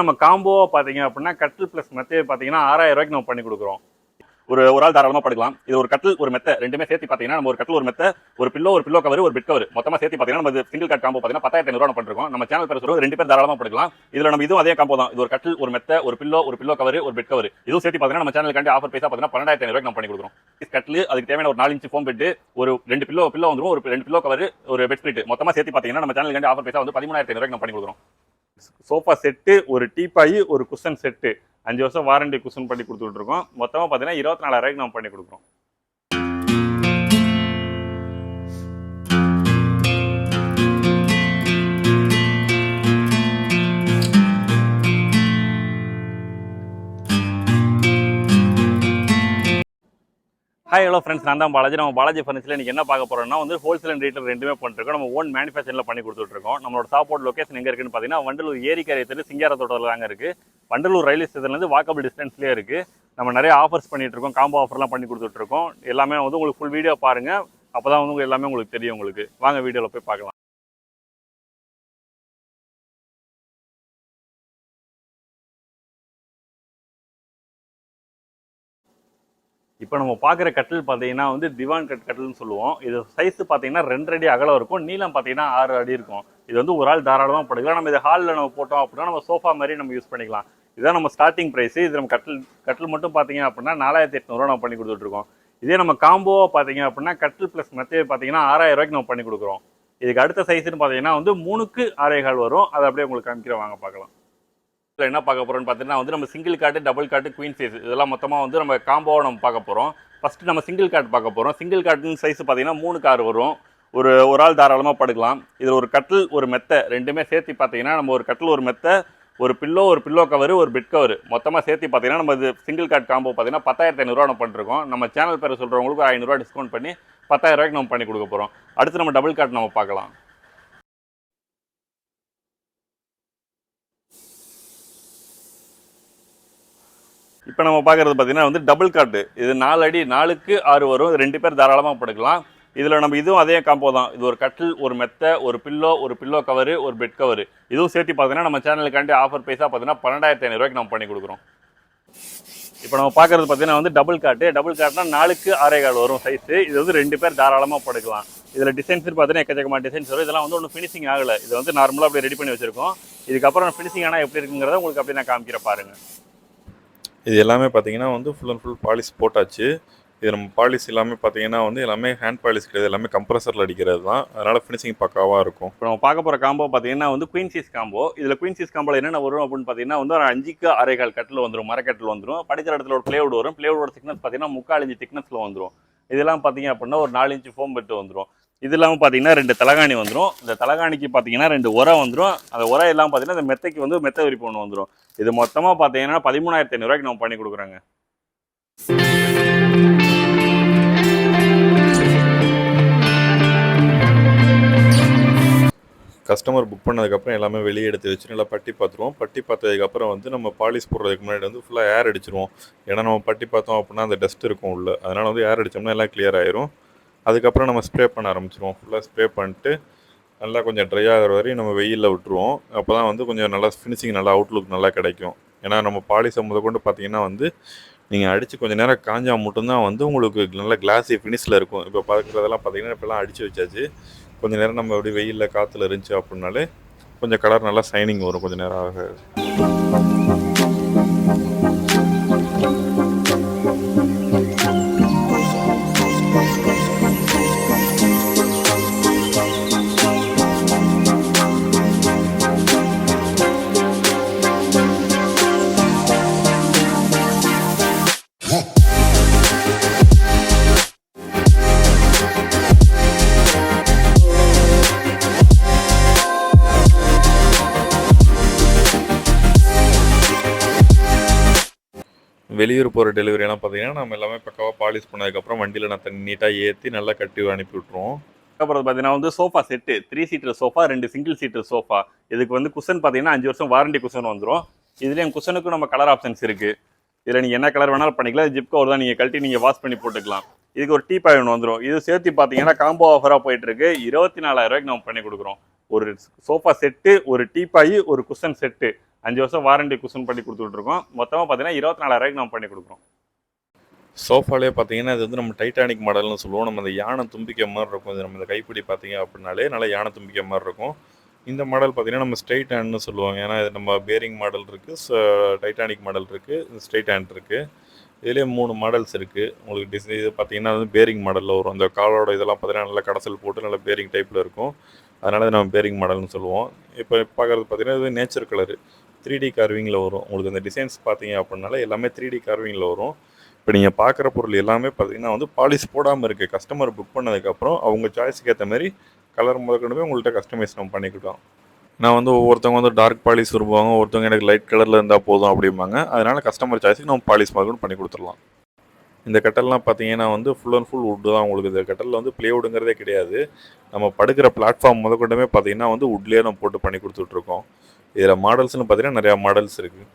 நம்ம காம்போவா பாத்தீங்க அப்படின்னா கட்டில் பிளஸ் மெத்தை பாத்தீங்கன்னா 6000 ரூபாய்க்கு நம்ம பண்ணி கொடுக்குறோம். ஒரு ஆள் தாராளமா படுக்கலாம். இது ஒரு கட்டில் ஒரு மெத்தை ரெண்டுமே சேர்த்து பாத்தீங்கன்னா நம்ம ஒரு கட்டில் ஒரு மெத்தை ஒரு பில்லோ கவர் ஒரு பெட் கவர் மொத்தமா சேர்த்து பாத்தீங்கன்னா நம்ம சிங்கிள் கார்ட் காம்போ பாத்தீங்கன்னா 10500 ரூபாய் பண்ணிருக்கோம். நம்ம சேனல் பேர் சொல்றது 2 பேர் தாராளமா படுக்கலாம். இதுல நம்ம இதுவும் அதே காம்போ தான். இது ஒரு கட்டில் ஒரு மெத்தை ஒரு பில்லோ கவர் ஒரு பெட் கவர் இதுவும் சேர்த்து பாத்தீங்கன்னா நம்ம சேனலுக்காண்டி ஆஃபர் பைசா பாத்தீங்கன்னா 12500 ரூபாய்க்கு நம்ம பண்ணி கொடுக்குறோம். கட்டில் அதுக்கு தேவையான ஒரு 4 இன்ச் ஃபோம் பெட் ஒரு 2 பில்லோ வந்துரும் ஒரு 2 பில்லோ கவர் ஒரு பெட் ஸ்ப்ளிட் மொத்தமா சேர்த்து பாத்தீங்கன்னா நம்ம சேனலுக்காண்டி ஆஃபர் பைசா வந்து 13500 ரூபாய்க்கு நம்ம பண்ணி கொடுக்குறோம். சோஃபா செட்டு ஒரு டீபாய் ஒரு குஷன் செட்டு 5 வருஷம் வாரண்டி குஷன் பண்ணி கொடுத்துட்டு இருக்கோம். மொத்தமா பாத்தீங்கன்னா 24000 ரூபாய்க்கு நம்ம பண்ணி கொடுக்குறோம். ஹாய் ஹலோ ஃப்ரெண்ட்ஸ், நான் தான் பாலாஜி. நம்ம பாலாஜி ஃபர்னிச்சரில் இன்றைக்கி என்ன பார்க்க போகிறோம்னா வந்து ஹோல்சேல் அண்ட் ரீட்டெயில் ரெண்டுமே பண்ணிருக்கோம். நம்ம ஓன் மேனுஃபேக்சரில் பண்ணி கொடுத்துட்ருக்கோம். நம்மளோட ஷாப்போட லொக்கேஷன் எங்கே இருக்குன்னு பார்த்தீங்கன்னா வண்டலூர் ஏரிக்கரை தெரு சிங்காரத்தோட்டத்தில் தாங்க இருக்குது. வண்டலூர் ரயில்வே ஸ்டேஷன்லேருந்து வாக்கபிள் டிஸ்டன்ஸ்லேயே இருக்குது. நம்ம நிறைய ஆஃபர்ஸ் பண்ணிகிட்டு இருக்கோம், காம்போ ஆஃபர்லாம் பண்ணி கொடுத்துட்ருக்கோம். எல்லாமே வந்து உங்களுக்கு ஃபுல் வீடியோ பாருங்கள், அப்போ தான் வந்து எல்லாமே உங்களுக்கு தெரியும். உங்களுக்கு வாங்க வீடியோவில் போய் பார்க்கலாம். இப்போ நம்ம பார்க்குற கட்டில் பார்த்தீங்கன்னா வந்து திவான் கட்டில்னு சொல்லுவோம். இது சைஸ் பார்த்தீங்கன்னா 2 அடி அகலம் இருக்கும், நீளம் பார்த்தீங்கன்னா 6 அடி இருக்கும். இது வந்து ஒரு ஆள் தாராளமாக படுக்கலாம். நம்ம இதை ஹாலில் நம்ம போட்டோம் அப்படின்னா நம்ம சோஃபா மாதிரி நம்ம யூஸ் பண்ணிக்கலாம். இதுதான் நம்ம ஸ்டார்டிங் ப்ரைஸ். இது நம்ம கட்டில் மட்டும் பார்த்தீங்க அப்படின்னா 4800 ரூபா நம்ம பண்ணி கொடுத்துட்ருக்கோம். இதே நம்ம காம்போவாக பார்த்தீங்க அப்படின்னா கட்டில் ப்ளஸ் மெத்தையை பார்த்தீங்கன்னா 6000 ரூபாய்க்கு நம்ம பண்ணி கொடுக்குறோம். இதுக்கு அடுத்த சைஸ்ன்னு பார்த்தீங்கன்னா வந்து 3க்கு 6.25 வரும். அதை அப்படியே உங்களுக்கு காமிக்கிறேன், வாங்க பார்க்கலாம். என்ன பார்க்க போறோம்னு பார்த்தீங்கன்னா வந்து நம்ம single card double card queen size இதெல்லாம் மொத்தமாக வந்து நம்ம காம்போவை நம்ம பார்க்க போகிறோம். ஃபஸ்ட்டு நம்ம சிங்கிள் கார்டு பார்க்க போகிறோம். சிங்கிள் கார்டுன்னு சைஸ் பார்த்தீங்கன்னா 3க்கு 6 வரும். ஒரு ஆள் தாராளமாக படுக்கலாம். இது ஒரு கட்டில் ஒரு மெத்தை ரெண்டுமே சேர்த்து பார்த்தீங்கன்னா நம்ம ஒரு கட்டில் ஒரு மெத்தை ஒரு பில்லோ கவர் ஒரு பெட் கவர் மொத்தமாக சேர்த்து பார்த்தீங்கன்னா நம்ம இது சிங்கிள் கார்டு காம்போ பார்த்தீங்கன்னா 10500 ரூபா நம்ம பண்ணிருக்கோம். நம்ம சேனல் பேர் சொல்கிறவங்களுக்கு 500 ரூபா டிஸ்கவுண்ட் பண்ணி 10000 ரூபாய்க்கு நம்ம பண்ணி கொடுக்க போகிறோம். அடுத்து நம்ம டபுள் கார்டு நம்ம பார்க்கலாம். இப்போ நம்ம பார்க்குறது பார்த்தீங்கன்னா வந்து டபுள் கார்டு. இது 4 அடி 4க்கு 6 வரும். 2 பேர் தாராளமாக படுக்கலாம். இதில் நம்ம இதுவும் அதே காம்போ தான். இது ஒரு கட்டில் ஒரு மெத்தை ஒரு பில்லோ கவர் ஒரு பெட் கவர் இதுவும் சேர்த்து பார்த்தீங்கன்னா நம்ம சேனலுக்காண்டி ஆஃபர் பைசா பார்த்தீங்கன்னா 12500 ரூபாய்க்கு நம்ம பண்ணி கொடுக்குறோம். இப்போ நம்ம பார்க்குறது பார்த்தீங்கன்னா வந்து டபுள் கார்டுனா 4க்கு 6.25 வரும் சைஸு. இது வந்து 2 பேர் தாராளமாக படுக்கலாம். இதில் டிசைன்ஸ் பார்த்தீங்கன்னா எக்கச்சக்கமான டிசைன்ஸ் வரும். இதெல்லாம் வந்து ஒன்றும் ஃபினிஷிங் ஆகலை. இது வந்து நார்மலாக அப்படியே ரெடி பண்ணி வச்சிருக்கோம். இதுக்கப்புறம் ஃபினிஷிங் ஆனால் எப்படி இருக்குங்கிறத உங்களுக்கு அப்படியே நான் காமிக்கிற பாருங்கள். இது எல்லாமே பார்த்தீங்கன்னா வந்து ஃபுல் அண்ட் ஃபுல் பாலிஷ் போட்டாச்சு. இது நம்ம பாலிஷ் எல்லாமே பார்த்தீங்கன்னா வந்து எல்லாமே ஹேண்ட் பாலிஷ் கிடையாது, எல்லாமே கம்ப்ரஸரில் அடிக்கிறது தான். அதனால் ஃபினிஷிங் பக்காவாக இருக்கும். இப்போ நம்ம பார்க்க போகிற காம்போ பார்த்தீங்கன்னா வந்து குயின் சைஸ் காம்போ. இதில் குயின் சைஸ் காம்போவில் என்னென்ன வரும் அப்படின்னு பார்த்தீங்கன்னா வந்து ஒரு 5க்கு 6.25 கட்டில் வந்துடும், மரக்கட்டில் வந்துடும். படிக்கிற இடத்துல ஒரு பிளேவுட் வரும். பிளேவுடோட திக்னஸ் பார்த்தீங்கன்னா 3/4 இன்ச் திக்னஸில் வந்துடும். இதெல்லாம் பார்த்தீங்க அப்படின்னா ஒரு 4 இன்ச் ஃபோம் பெட்டு வந்துடும். இது இல்லாமல் பார்த்தீங்கன்னா 2 தலகாணி வந்துடும். இந்த தலகாணிக்கு பார்த்தீங்கன்னா 2 உரை வந்துடும். அந்த உரை எல்லாம் பார்த்தீங்கன்னா இந்த மெத்தைக்கு வந்து மெத்தை விரிப்பு ஒன்று வந்துடும். இது மொத்தமாக பார்த்தீங்கன்னா 13500 ரூபாய்க்கு நம்ம பண்ணி கொடுக்குறாங்க. கஸ்டமர் புக் பண்ணதுக்கப்புறம் எல்லாமே வெளியே எடுத்து வச்சு நல்லா பட்டி பார்த்துருவோம். பட்டி பார்த்ததுக்கப்புறம் வந்து நம்ம பாலிஷ் போடுறதுக்கு முன்னாடி வந்து ஃபுல்லாக ஏர் அடிச்சிருவோம். ஏன்னா நம்ம பட்டி பார்த்தோம் அப்படின்னா அந்த டஸ்ட் இருக்கும் உள்ள, அதனால் வந்து ஏர் அடித்தோம்னா எல்லாம் கிளியர் ஆயிரும். அதுக்கப்புறம் நம்ம ஸ்ப்ரே பண்ண ஆரம்பிச்சிருவோம். ஃபுல்லாக ஸ்ப்ரே பண்ணிட்டு நல்லா கொஞ்சம் ட்ரை ஆகிற வரையும் நம்ம வெயிலில் விட்டுருவோம். அப்போ தான் வந்து கொஞ்சம் நல்லா ஃபினிஷிங் நல்லா அவுட்லுக் நல்லா கிடைக்கும். ஏன்னா நம்ம பாலிஷை முதற்கொண்டு பார்த்தீங்கன்னா வந்து நீங்கள் அடித்து கொஞ்சம் நேரம் காஞ்சால் மட்டும்தான் வந்து உங்களுக்கு நல்ல கிளாஸி ஃபினிஷில் இருக்கும். இப்போ பார்க்குறதெல்லாம் பார்த்தீங்கன்னா இப்போலாம் அடித்து வச்சாச்சு. கொஞ்சம் நேரம் நம்ம அப்படியே வெயிலில் காற்றுல இருந்துச்சு அப்படின்னாலே கொஞ்சம் கலர் நல்லா ஷைனிங் வரும் கொஞ்சம் நேரம் ஆக. வெளியூர் போகிற டெலிவரியெல்லாம் பார்த்தீங்கன்னா நம்ம எல்லாமே பக்காவாக பாலிஷ் பண்ணதுக்கப்புறம் வண்டியில் நான் தண்ணி நீட்டாக ஏற்றி நல்லா கட்டி அனுப்பி விட்ருவோம். அப்புறம் பார்த்தீங்கன்னா வந்து sofa set 3 seater sofa 2 single seater sofa. இதுக்கு வந்து குஷன் பார்த்தீங்கன்னா 5 வருஷம் வாரண்டி குஷன் வந்துடும். இதுலேயும் குஷனுக்கும் நம்ம கலர் ஆப்ஷன்ஸ் இருக்குது. இதில் நீங்கள் என்ன கலர் வேணாலும் பண்ணிக்கலாம். ஜிப் கவர் தான், நீங்கள் கழட்டி நீங்கள் வாஷ் பண்ணி போட்டுக்கலாம். இதுக்கு ஒரு டீபாய் ஒன்று வந்துடும். இது சேர்த்து பார்த்தீங்கன்னா காம்போ ஆஃபராக போயிட்டுருக்கு. 24000 ரூபாய்க்கு நம்ம பண்ணி கொடுக்குறோம். ஒரு சோஃபா செட்டு, ஒரு டீப்பாயி, ஒரு குஷன் செட்டு, 5 வருஷம் வாரண்டி குஷன் பண்ணி கொடுத்துட்ருக்கோம். மொத்தமாக பார்த்தீங்கன்னா 24,000 நம்ம பண்ணி கொடுக்குறோம். சோஃபாலே பார்த்தீங்கன்னா இது வந்து நம்ம டைட்டானிக் மாடல்னு சொல்லுவோம். நம்ம அந்த யானை தும்பிக்கை மாதிரி இருக்கும். இது நம்ம இந்த கைப்பிடி பார்த்தீங்க அப்படின்னாலே நல்லா யானை தும்பிக்கை மாதிரி இருக்கும். இந்த மாடல் பார்த்தீங்கன்னா நம்ம ஸ்ட்ரெயிட் ஹேண்ட்னு சொல்லுவாங்க. ஏன்னா இது நம்ம பேரிங் மாடல் இருக்குது, டைட்டானிக் மாடல் இருக்குது, ஸ்ட்ரெயிட் ஹேண்ட் இருக்குது. இதுலேயே 3 மாடல்ஸ் இருக்குது. உங்களுக்கு இது பார்த்தீங்கன்னா வந்து பேரிங் மாடலில் வரும். அந்த காலோட இதெல்லாம் பார்த்தீங்கன்னா நல்லா கடைசல் போட்டு நல்லா பேரிங் டைப்பில் இருக்கும். அதனால இது நம்ம பேரிங் மாடல்னு சொல்லுவோம். இப்போ பார்க்குறது பார்த்தீங்கன்னா இது நேச்சர் கலரு 3D கார்விங்கில் வரும். உங்களுக்கு அந்த டிசைன்ஸ் பார்த்தீங்க அப்படின்னாலே எல்லாமே 3D கார்விங்கில் வரும். இப்போ நீங்கள் பார்க்குற பொருள் எல்லாமே பார்த்தீங்கன்னா வந்து பாலிஷ் போடாமல் இருக்குது. கஸ்டமர் புக் பண்ணதுக்கப்புறம் அவங்க சாய்ஸுக்கு ஏற்ற மாதிரி கலர் முதற்கொண்டு போய் உங்கள்கிட்ட கஸ்டமைஸ் நம்ம பண்ணிக்கிட்டோம். நான் வந்து ஒவ்வொருத்தவங்க வந்து டார்க் பாலிஷ் விரும்புவாங்க, ஒருத்தவங்க எனக்கு லைட் கலரில் இருந்தால் போதும் அப்படிம்பாங்க. அதனால் கஸ்டமர் சாய்ஸுக்கு நம்ம பாலிஷ் முதற்கொண்டு பண்ணி கொடுத்துடலாம். இந்த கட்டல்லாம் பார்த்தீங்கன்னா வந்து ஃபுல் அண்ட் ஃபுல் வுட்டு தான். உங்களுக்கு இந்த கட்டலில் வந்து ப்ளேவுடுங்கிறதே கிடையாது. நம்ம படுக்கிற பிளாட்ஃபார்ம் முதற்கொண்டுமே பார்த்தீங்கன்னா வந்து வுட்லேயே நம்ம போட்டு பண்ணி கொடுத்துட்ருக்கோம். இதில் மாடல்ஸ்னு பார்த்தீங்கன்னா நிறையா மாடல்ஸ் இருக்குது.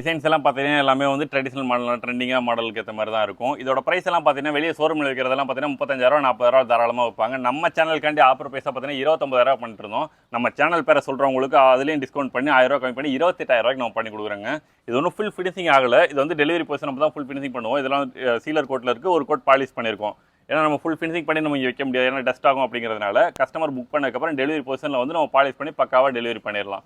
டிசைன்ஸ் எல்லாம் பார்த்தீங்கன்னா எல்லாமே வந்து ட்ரெடிஷனல் மாடல், ட்ரெண்டிங்காக மாடலுக்கு ஏற்ற மாதிரி தான் இருக்கும். இதோட ப்ரைஸ் எல்லாம் பார்த்தீங்கன்னா வெளியே ஷோரூமில் விற்கிறதெல்லாம் பார்த்தீங்கன்னா 35,000 40,000 தாராளமாக வைப்பாங்க. நம்ம சேனலுக்காண்டி ஆஃபர் ப்ரைஸாக பார்த்தீங்கன்னா 29,000 பண்ணிட்டு இருந்தோம். நம்ம சேனல் பேரை சொல்கிறவங்களுக்கு அதுலேயும் டிஸ்கவுண்ட் பண்ணி 1000 கம்மி பண்ணி 28,000 நம்ம பண்ணி கொடுக்குறோங்க. இது ஒன்றும் ஃபுல் ஃபினிஷிங் ஆகலை. இது வந்து டெலிவரி பர்சன் நம்ம தான் ஃபுல் ஃபினிஷிங் பண்ணுவோம். இதெல்லாம் சீலர் கோட்டில் இருக்குது, ஒரு கோட் பாலிஷ் பண்ணியிருக்கோம். ஏன்னா நம்ம ஃபுல் ஃபினிஷிங் பண்ணி நம்ம இங்கே வைக்க முடியாது, ஏன்னா டஸ்ட் ஆகும் அப்படிங்கிறதுனால கஸ்டமர் புக் பண்ணதுக்கப்புறம் டெலிவரி பர்சனில் வந்து நம்ம பாலிஷ் பண்ணி பக்காவாக டெலிவரி பண்ணிடலாம்.